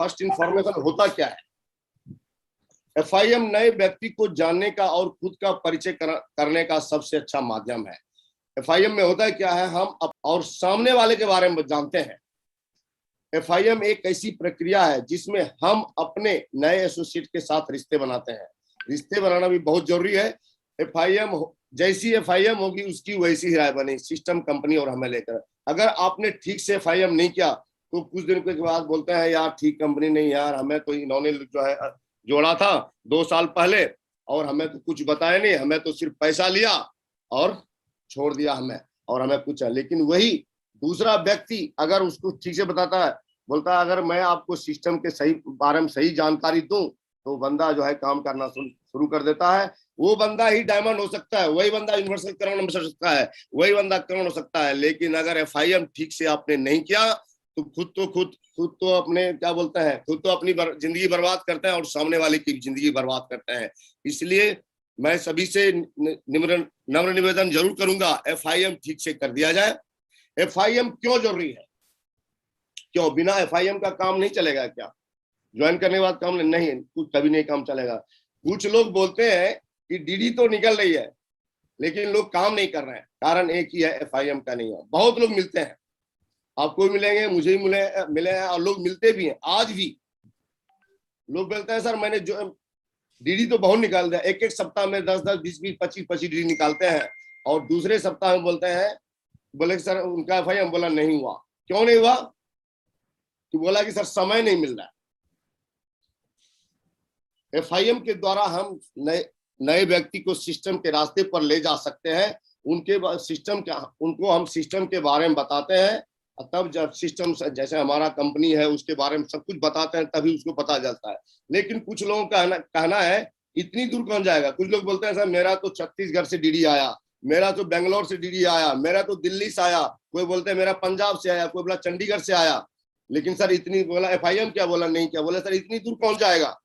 First information होता क्या है? एफआईएम नए व्यक्ति को जानने का और खुद का परिचय करने का सबसे अच्छा माध्यम है। एफआईएम में होता है क्या है, हम और सामने वाले के बारे में जानते हैं। एफआईएम एक ऐसी प्रक्रिया है जिसमें हम अपने नए एसोसिएट के साथ रिश्ते बनाते हैं। रिश्ते बनाना भी बहुत जरूरी है। एफआईएम जैसी एफआईएम होगी उसकी वैसी ही राय बनी, सिस्टम, कंपनी और हमें लेकर। अगर आपने ठीक से एफआईएम नहीं किया तो कुछ दिन के बाद बोलते हैं यार ठीक कंपनी नहीं, यार हमें तो इन्होंने जो है जोड़ा था 2 साल पहले और हमें तो कुछ बताया नहीं, हमें तो सिर्फ पैसा लिया और छोड़ दिया हमें, और हमें कुछ है। लेकिन वही दूसरा व्यक्ति अगर उसको ठीक से बताता है, बोलता है अगर मैं आपको सिस्टम के सही बारे में सही जानकारी दूं तो बंदा जो है काम करना शुरू कर देता है। वो बंदा ही डायमंड हो सकता है, वही बंदा यूनिवर्सल करोड़ हो सकता है, वही बंदा करोड़ हो सकता है। लेकिन अगर एफआईएम ठीक से आपने नहीं किया तो खुद तो अपने क्या बोलते हैं, खुद तो अपनी जिंदगी बर्बाद करते हैं और सामने वाले की जिंदगी बर्बाद करते हैं। इसलिए मैं सभी से नम्र निवेदन जरूर करूंगा, एफआईएम ठीक से कर दिया जाए। एफआईएम क्यों जरूरी है? क्यों बिना एफआईएम का काम नहीं चलेगा क्या? ज्वाइन करने के बाद काम नहीं, कुछ कभी नहीं काम चलेगा। कुछ लोग बोलते हैं कि डीडी तो निकल रही है लेकिन लोग काम नहीं कर रहे हैं। कारण एक ही है, एफआईएम का नहीं है। बहुत लोग मिलते हैं, आपको मिलेंगे, मुझे भी मिले हैं और लोग मिलते भी हैं। आज भी लोग बोलते हैं सर मैंने जो डीडी तो बहुत निकाल दिया, एक सप्ताह में 10-10, 20-20, 25-25 डीडी निकालते हैं और दूसरे सप्ताह में बोलते हैं, बोले सर उनका एफआईएम, बोला नहीं हुआ। क्यों नहीं हुआ? तो बोला कि सर समय नहीं मिल रहा है। एफआईएम के द्वारा हम नए व्यक्ति को सिस्टम के रास्ते पर ले जा सकते हैं। उनको हम सिस्टम के बारे में बताते हैं, तब जब सिस्टम जैसे हमारा कंपनी है उसके बारे में सब कुछ बताते हैं तभी उसको पता चलता है। लेकिन कुछ लोगों का कहना है इतनी दूर कौन जाएगा। कुछ लोग बोलते हैं सर मेरा तो छत्तीसगढ़ से डीडी आया, मेरा तो बेंगलोर से डीडी आया, मेरा तो दिल्ली से आया, कोई बोलते हैं मेरा पंजाब से आया, कोई बोला चंडीगढ़ से आया। लेकिन सर इतनी, बोला एफआईएम क्या, बोला नहीं क्या, बोला सर इतनी दूर कौन जाएगा।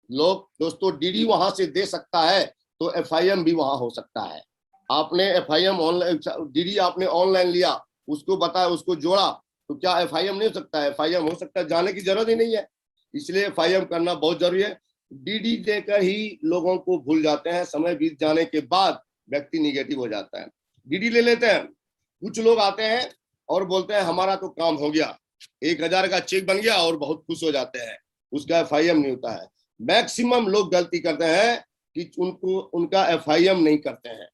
लोग दोस्तों डीडी वहां से दे सकता है तो एफआईएम भी वहां हो सकता है। आपने एफआईएम ऑनलाइन, डीडी आपने ऑनलाइन लिया, उसको बताया, उसको जोड़ा, तो क्या एफआईएम नहीं हो सकता है? एफआईएम हो सकता है, जाने की जरूरत ही नहीं है। इसलिए एफआईएम करना बहुत जरूरी है। डीडी देकर ही लोगों को भूल जाते हैं, समय बीत जाने के बाद व्यक्ति निगेटिव हो जाता है। डीडी ले लेते हैं, कुछ लोग आते हैं और बोलते हैं हमारा तो काम हो गया, 1000 का चेक बन गया और बहुत खुश हो जाते हैं, उसका एफआईएम नहीं होता है। मैक्सिमम लोग गलती करते हैं कि उनका एफआईएम नहीं करते हैं।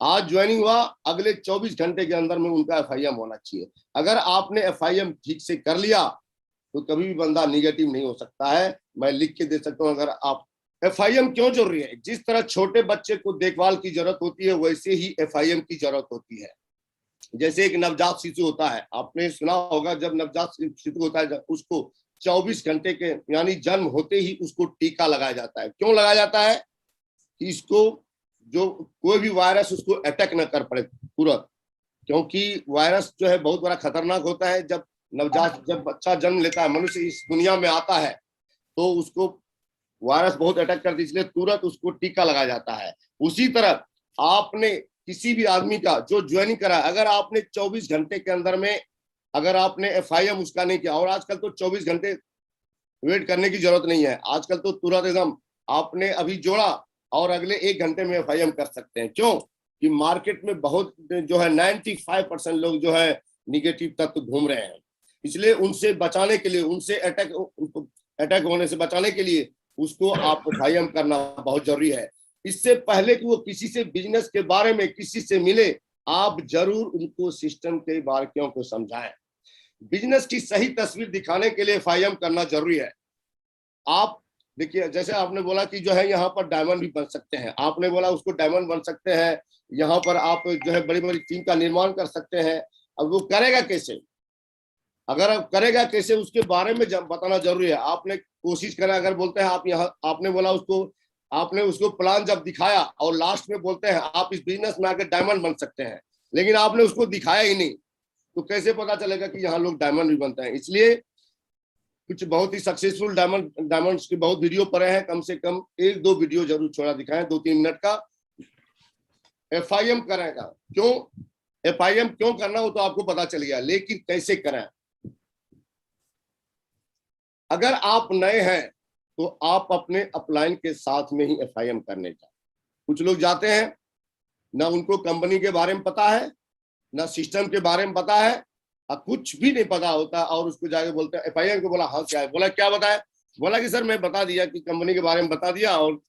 आज ज्वाइनिंग हुआ, अगले 24 घंटे के अंदर में उनका एफआईएम होना चाहिए। अगर आपने एफआईएम ठीक से कर लिया तो कभी भी बंदा निगेटिव नहीं हो सकता है। मैं लिख के दे सकता हूं। अगर आप एफआईएम क्यों जरूरी है, जिस तरह छोटे बच्चे को देखभाल की जरूरत होती है वैसे ही एफआईएम की जरूरत होती है। जैसे एक नवजात शिशु होता है, आपने सुना होगा, जब नवजात शिशु होता है उसको 24 घंटे के यानी जन्म होते ही उसको टीका लगाया जाता है। क्यों लगाया जाता है? कि इसको जो कोई भी वायरस उसको अटैक न कर पड़े तुरंत, क्योंकि वायरस जो है बहुत बड़ा खतरनाक होता है। जब बच्चा जन्म लेता है, मनुष्य इस दुनिया में आता है तो उसको वायरस बहुत अटैक करती है, इसलिए तुरंत उसको टीका लगाया जाता है। उसी तरह आपने किसी भी आदमी का जो ज्वाइनिंग करा, अगर आपने 24 घंटे के अंदर में अगर आपने एफआईएम उसका नहीं किया, और आजकल तो 24 घंटे वेट करने की जरूरत नहीं है, आजकल तो तुरंत एकदम आपने अभी जोड़ा और अगले 1 घंटे में एफआईएम कर सकते हैं। क्यों? कि मार्केट में बहुत जो है 95% लोग जो है निगेटिव तत्व घूम रहे हैं। इसलिए उनसे बचाने के लिए, उनसे अटैक होने से बचाने के लिए उसको आप एफआईएम करना बहुत जरूरी है। इससे पहले कि वो किसी से बिजनेस के बारे में किसी से मिले, आप जरूर उनको सिस्टम के बारीकियों को समझाएं। बिजनेस की सही तस्वीर दिखाने के लिए एफआईएम करना जरूरी है। आप देखिए, जैसे आपने बोला कि जो है यहाँ पर डायमंड भी बन सकते हैं, आपने बोला उसको डायमंड बन सकते हैं, यहाँ पर आप जो है बड़ी बड़ी टीम का निर्माण कर सकते हैं। अब वो करेगा कैसे? अगर आप करेगा कैसे उसके बारे में बताना जरूरी है। आपने कोशिश करा, अगर बोलते हैं आप यहाँ, आपने बोला उसको, आपने उसको प्लान जब दिखाया और लास्ट में बोलते हैं आप इस बिजनेस में आकर डायमंड बन सकते हैं, लेकिन आपने उसको दिखाया ही नहीं, तो कैसे पता चलेगा कि यहाँ लोग डायमंड भी बनते हैं? इसलिए कुछ बहुत ही सक्सेसफुल डायमंड्स की बहुत वीडियो पड़े हैं, कम से कम 1-2 वीडियो जरूर छोड़ा दिखाएं, 2-3 मिनट का। एफआईएम करेगा क्यों, एफआईएम क्यों करना हो तो आपको पता चल गया, लेकिन कैसे करें। अगर आप नए हैं तो आप अपने अपलाइन के साथ में ही FIM करने जाए। कुछ लोग जाते हैं, ना उनको कंपनी के बारे में पता है, ना सिस्टम के बारे में पता है, और कुछ भी नहीं पता होता, और उसको जाके बोलते हैं FIM को। बोला हाँ क्या है? बोला क्या बताया? बोला कि सर मैं बता दिया, कि कंपनी के बारे में बता दिया और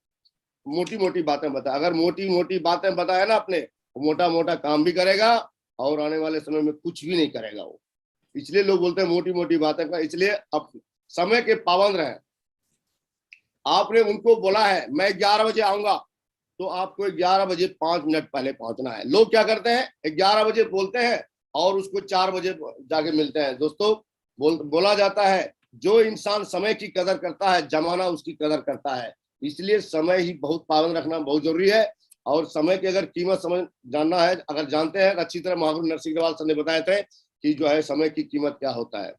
मोटी मोटी बातें बता। अगर मोटी मोटी बातें बताया ना अपने, मोटा मोटा काम भी करेगा और आने वाले समय में कुछ भी नहीं करेगा वो। इसलिए लोग बोलते हैं मोटी मोटी बातें का। इसलिए अब समय के पाबंद रहे। आपने उनको बोला है मैं 11 बजे आऊंगा, तो आपको 11 बजे 5 मिनट पहले पहुंचना है। लोग क्या करते हैं, 11 बजे बोलते हैं और उसको 4 बजे जाके मिलते हैं। दोस्तों, बोला जाता है जो इंसान समय की कदर करता है, जमाना उसकी कदर करता है। इसलिए समय ही बहुत पाबंद रखना बहुत जरूरी है। और समय की अगर कीमत समझ जानना है, अगर जानते हैं अच्छी तरह, महागुरु नरसिंह अग्रवाल सर ने बताए थे कि जो है समय की कीमत क्या होता है।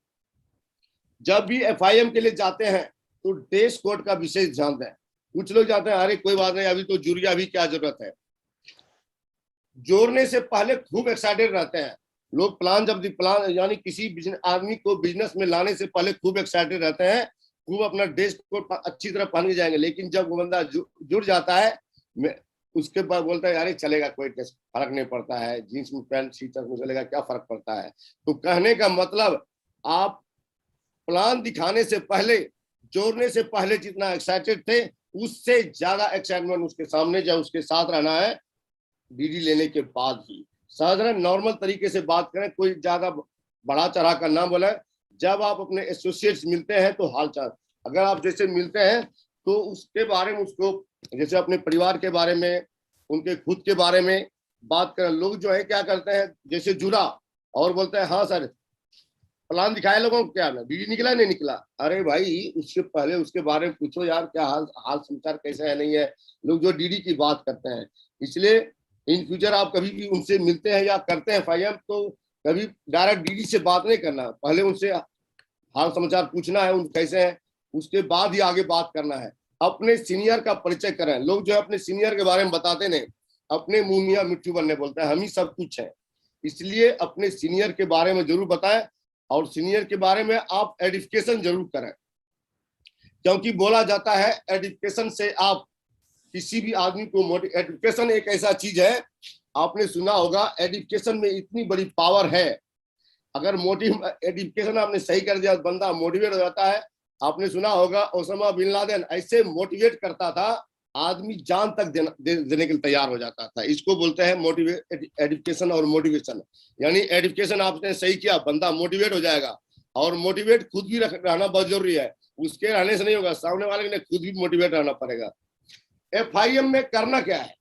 जब भी FIM के लिए जाते हैं तो ड्रेस कोड का विशेष ध्यान दें। कुछ लोग जाते हैं अरे कोई बात नहीं, अभी तो जुड़िया, अभी क्या जरूरत है। जोड़ने से पहले खूब एक्साइटेड रहते हैं लोग। प्लान यानी किसी आदमी को बिजनेस में लाने से पहले खूब एक्साइटेड रहते हैं, खूब अपना ड्रेस कोड अच्छी तरह पहन के जाएंगे। लेकिन जब वो बंदा जुड़ जाता है, उसके बाद बोलता है यार चलेगा, कोई फर्क नहीं पड़ता है, जींस में पैंट टी शर्ट में चलेगा, क्या फर्क पड़ता है। तो कहने का मतलब, आप प्लान दिखाने से पहले, जोड़ने से पहले जितना एक्साइटेड थे, उससे ज्यादा एक्साइटमेंट उसके सामने या उसके साथ रहना है DD लेने के बाद ही। साधारण नॉर्मल तरीके से बात करें, कोई ज्यादा बढ़ा चढ़ा कर ना बोले। जब आप अपने एसोसिएट्स मिलते हैं तो हालचाल, अगर आप जैसे मिलते हैं तो उसके बारे में, उसको जैसे अपने परिवार के बारे में, उनके खुद के बारे में बात करें। लोग जो है क्या करते हैं, जैसे जुड़ा और बोलते हैं हाँ सर प्लान दिखाए लोगों को, क्या DD निकला नहीं निकला। अरे भाई उसके पहले उसके बारे में पूछो यार, क्या हाल समाचार कैसे है, नहीं है। लोग जो DD की बात करते हैं। इसलिए इन फ्यूचर आप कभी भी उनसे मिलते हैं या करते हैं FIM, तो कभी डायरेक्ट DD से बात नहीं करना, पहले उनसे हाल समाचार पूछना है, उन कैसे हैं, उसके बाद ही आगे बात करना है। अपने सीनियर का परिचय करें। लोग जो है अपने सीनियर के बारे में बताते नहीं, अपने मुंह मियां मिट्टू बनने बोलते हैं, हम ही सब कुछ है। इसलिए अपने सीनियर के बारे में जरूर बताएं, और सीनियर के बारे में आप एडिफिकेशन जरूर करें। क्योंकि बोला जाता है एडिफिकेशन से आप किसी भी आदमी को एजुकेशन एक ऐसा चीज है, आपने सुना होगा, एजुकेशन में इतनी बड़ी पावर है। अगर एजुकेशन आपने सही कर दिया, बंदा मोटिवेट हो जाता है। आपने सुना होगा ओसामा बिन लादेन ऐसे मोटिवेट करता था, आदमी जान तक देने के लिए तैयार हो जाता था। इसको बोलते हैं एजुकेशन और मोटिवेशन। यानी एजुकेशन आपने सही किया, बंदा मोटिवेट हो जाएगा। और मोटिवेट खुद भी रहना बहुत जरूरी है, उसके रहने से नहीं होगा, सामने वाले के लिए खुद भी मोटिवेट रहना पड़ेगा। FIM में करना क्या है?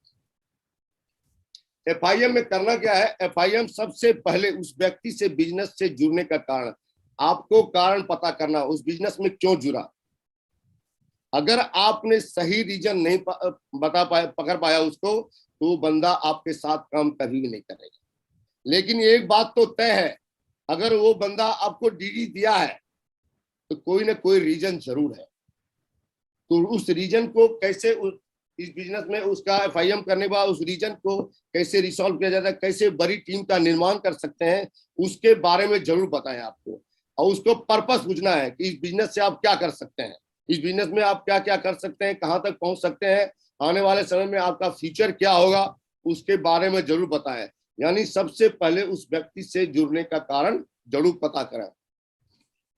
FIM में करना क्या है? FIM सबसे पहले उस व्यक्ति से बिजनेस से जुड़ने का कारण, आपको कारण पता करना, उस बिजनेस में क्यों जुड़ा। अगर आपने सही रीजन नहीं पकड़ पाया उसको, तो बंदा आपके साथ काम कभी भी नहीं करेगा। लेकिन एक बात तो तय है, अगर वो बंदा आपको DD दिया है तो कोई ना कोई रीजन जरूर है। तो उस रीजन को कैसे इस बिजनेस में उसका FIM करने के बाद उस रीजन को कैसे रिसॉल्व किया जाता है, कैसे बड़ी टीम का निर्माण कर सकते हैं, उसके बारे में जरूर बताएं आपको। और उसको पर्पस पूछना है कि इस बिजनेस से आप क्या कर सकते हैं, इस बिजनेस में आप क्या क्या कर सकते हैं, कहां तक पहुंच सकते हैं, आने वाले समय में आपका फ्यूचर क्या होगा, उसके बारे में जरूर बताएं। यानी सबसे पहले उस व्यक्ति से जुड़ने का कारण जरूर पता करें।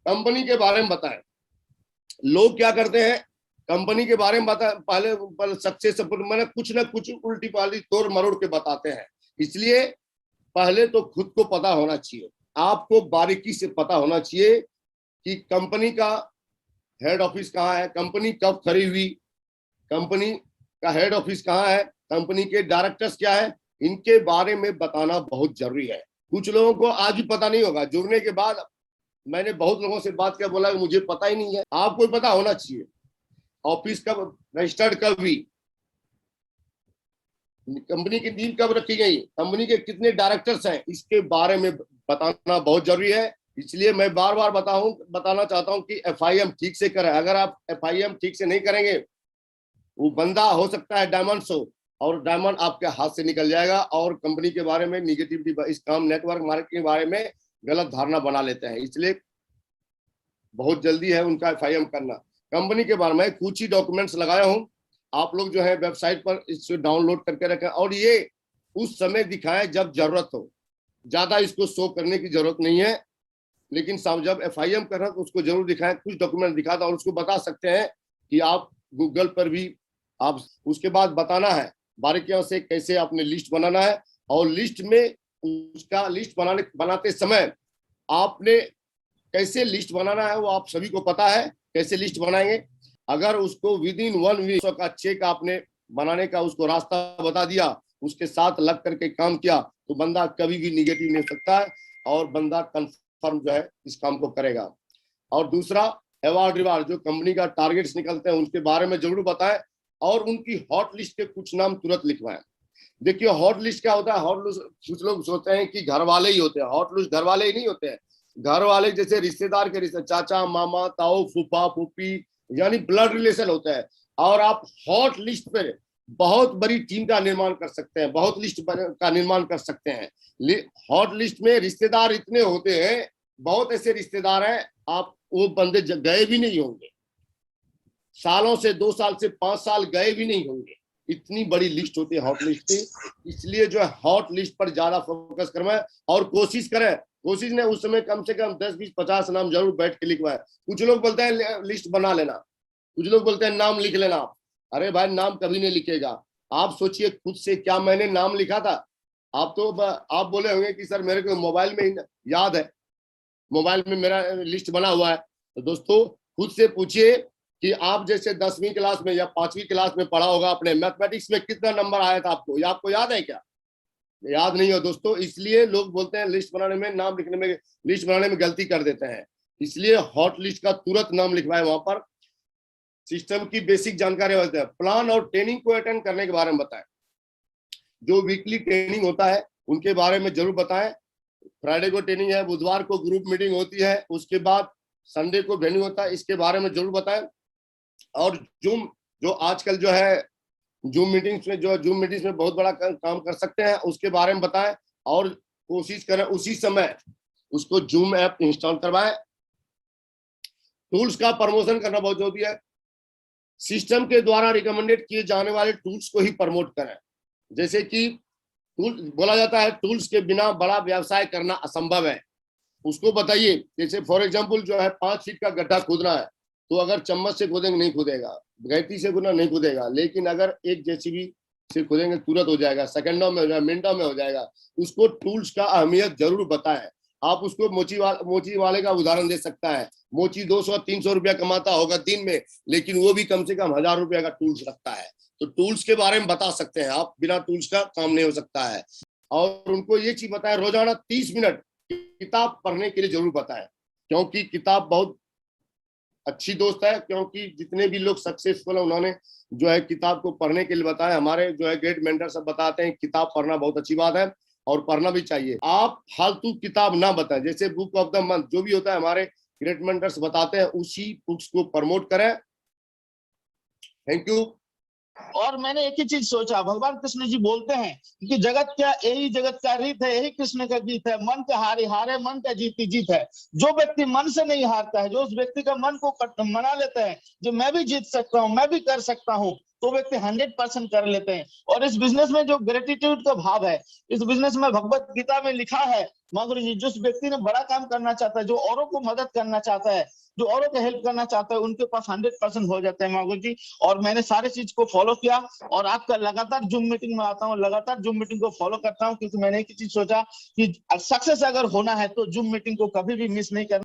कंपनी के बारे में बताएं। लोग क्या करते हैं, कंपनी के बारे में पहले सक्सेस मैंने कुछ ना कुछ उल्टी पाली तोड़ मरोड़ के बताते हैं। इसलिए पहले तो खुद को पता होना चाहिए, आपको बारीकी से पता होना चाहिए कि कंपनी का हेड ऑफिस कहाँ है, कंपनी कब खड़ी हुई, कंपनी का हेड ऑफिस कहाँ है, कंपनी के डायरेक्टर्स क्या है, इनके बारे में बताना बहुत जरूरी है। कुछ लोगों को आज भी पता नहीं होगा। जुड़ने के बाद मैंने बहुत लोगों से बात किया, बोला मुझे पता ही नहीं है। आपको पता होना चाहिए ऑफिस कब रजिस्टर्ड, कब हुई, कंपनी की डील कब रखी गई, कंपनी के कितने डायरेक्टर्स हैं, इसके बारे में बताना बहुत जरूरी है। इसलिए मैं बार बार बताना चाहता हूं कि FIM ठीक से करें। अगर आप FIM ठीक से नहीं करेंगे, वो बंदा हो सकता है डायमंड शो, और डायमंड आपके हाथ से निकल जाएगा। और कंपनी के बारे में निगेटिविटी, इस काम नेटवर्क मार्केटिंग के बारे में गलत धारणा बना लेते हैं। इसलिए बहुत जल्दी है उनका FIM करना। कंपनी के बारे में कुछ ही डॉक्यूमेंट्स लगाया हूँ, आप लोग जो है वेबसाइट पर इसको डाउनलोड करके रखें, और ये उस समय दिखाएं जब जरूरत हो, ज्यादा इसको शो करने की जरूरत नहीं है। लेकिन साहब जब FIM कर रहे हैं तो उसको जरूर दिखाएं, कुछ डॉक्यूमेंट दिखा दो, और उसको बता सकते हैं कि आप गूगल पर भी आप उसके बाद बताना है बारीकियों से कैसे आपने लिस्ट बनाना है। और लिस्ट में उसका लिस्ट बनाते समय आपने कैसे लिस्ट बनाना है वो आप सभी को पता है, कैसे लिस्ट बनाएंगे। अगर उसको विदिन 1 वीक का चेक आपने बनाने का उसको रास्ता बता दिया, उसके साथ लग करके काम किया, तो बंदा कभी भी निगेटिव नहीं हो सकता है, और बंदा कंफर्म जो है इस काम को करेगा। और दूसरा, अवार्ड रिवार्ड जो कंपनी का टारगेट्स निकलते हैं उनके बारे में जरूर बताएं, और उनकी हॉट लिस्ट के कुछ नाम तुरंत लिखवाएं। देखिए हॉट लिस्ट क्या होता है, हॉट लिस्ट कुछ लोग सोचते हैं कि घर वाले ही होते हैं, हॉट लिस्ट घर वाले ही नहीं होते हैं। घर वाले जैसे रिश्तेदार के रिश्ते, चाचा मामा ताऊ फूफा फूफी, यानी ब्लड रिलेशन होता है। और आप हॉट लिस्ट पर बहुत बड़ी टीम का निर्माण कर सकते हैं, बहुत लिस्ट का निर्माण कर सकते हैं। हॉट लिस्ट में रिश्तेदार इतने होते हैं, बहुत ऐसे रिश्तेदार हैं आप वो बंदे गए भी नहीं होंगे, सालों से 2 साल से 5 साल गए भी नहीं होंगे, इतनी बड़ी लिस्ट होती है हॉट लिस्ट की। इसलिए जो है हॉट लिस्ट पर ज्यादा फोकस करवाएं, और कोशिश करें, कोशिश ने उस समय कम से कम 10 20 50 नाम जरूर बैठ के लिखवाए। कुछ लोग बोलते हैं लिस्ट बना लेना, कुछ लोग बोलते हैं नाम लिख लेना। अरे भाई नाम कभी नहीं लिखेगा, आप सोचिए खुद से, क्या मैंने नाम लिखा था? आप बोले होंगे कि सर मेरे को मोबाइल में याद है, मोबाइल में मेरा लिस्ट बना हुआ है। तो दोस्तों खुद से पूछिए कि आप जैसे 10वीं क्लास में या 5वीं क्लास में पढ़ा होगा, अपने मैथमेटिक्स में कितना नंबर आया था आपको, या आपको याद है क्या? याद नहीं हो दोस्तों, इसलिए लोग बोलते हैं लिस्ट बनाने में, नाम लिखने में, लिस्ट बनाने में गलती कर देते हैं। इसलिए हॉट लिस्ट का तुरंत नाम लिखवाए, वहां पर सिस्टम की बेसिक जानकारी होती है। प्लान और ट्रेनिंग को अटेंड करने के बारे में बताएं, जो वीकली ट्रेनिंग होता है उनके बारे में जरूर बताएं। फ्राइडे को ट्रेनिंग है, बुधवार को ग्रुप मीटिंग होती है, उसके बाद संडे को वेन्यू होता है, इसके बारे में जरूर बताएं। और जूम जो आजकल जो है जूम मीटिंग्स में बहुत बड़ा काम कर सकते हैं, उसके बारे में बताएं, और कोशिश करें उसी समय उसको जूम ऐप इंस्टॉल करवाएं। टूल्स का प्रमोशन करना बहुत जरूरी है, सिस्टम के द्वारा रिकमेंडेड किए जाने वाले टूल्स को ही प्रमोट करें। जैसे कि टूल बोला जाता है, टूल्स के बिना बड़ा व्यवसाय करना असंभव है, उसको बताइए। जैसे फॉर एग्जांपल जो है 5 फीट का गड्ढा खोदना है, तो अगर चम्मच से खोदेंगे नहीं खुदेगा, गैती से खोदना नहीं खुदेगा, लेकिन अगर एक JCB से खोदेंगे तुरंत हो जाएगा, सेकंडों में हो जाएगा, मिनटों में हो जाएगा। उसको टूल्स का अहमियत जरूर बताएं। आप उसको मोची वाले का उदाहरण दे सकता है। मोची 200-300 रुपया कमाता होगा दिन में, लेकिन वो भी कम से कम 1000 रुपया का टूल्स रखता है। तो टूल्स के बारे में बता सकते हैं आप, बिना टूल्स का काम नहीं हो सकता है। और उनको ये चीज बताएं, रोजाना 30 मिनट किताब पढ़ने के लिए जरूर बताएं, क्योंकि किताब बहुत अच्छी दोस्त है। क्योंकि जितने भी लोग सक्सेसफुल है उन्होंने जो है किताब को पढ़ने के लिए बताया। हमारे जो है ग्रेट मेंटर सब बताते हैं किताब पढ़ना बहुत अच्छी बात है, और पढ़ना भी चाहिए। आप फालतू किताब ना बताएं, जैसे बुक ऑफ द मंथ जो भी होता है हमारे ग्रेट मेंटर्स बताते हैं, उसी बुक्स को प्रमोट करें। Thank you. और मैंने एक ही चीज सोचा, भगवान कृष्ण जी बोलते हैं कि जगत क्या यही जगत का रीत है, यही कृष्ण का गीत है, मन का हारे हारे मन का जीती जीत है। जो व्यक्ति मन से नहीं हारता है, जो उस व्यक्ति का मन को मना लेता है जो मैं भी जीत सकता हूँ, मैं भी कर सकता हूँ, तो व्यक्ति 100% कर लेते हैं। और इस बिजनेस में जो ग्रेटिट्यूड का भाव है, इस बिजनेस में भगवत गीता में लिखा है महागुरु जी, जिस व्यक्ति ने बड़ा काम करना चाहता है, जो औरों को मदद करना चाहता है, जो औरों को हेल्प करना चाहता है, उनके पास 100% हो जाता है महागुरु जी। और मैंने सारे चीज को फॉलो किया, और आपका लगातार जूम मीटिंग में आता हूँ, लगातार जूम मीटिंग को फॉलो करता हूँ, क्योंकि मैंने एक ही चीज सोचा कि सक्सेस अगर होना है तो जूम मीटिंग को कभी भी मिस नहीं करना।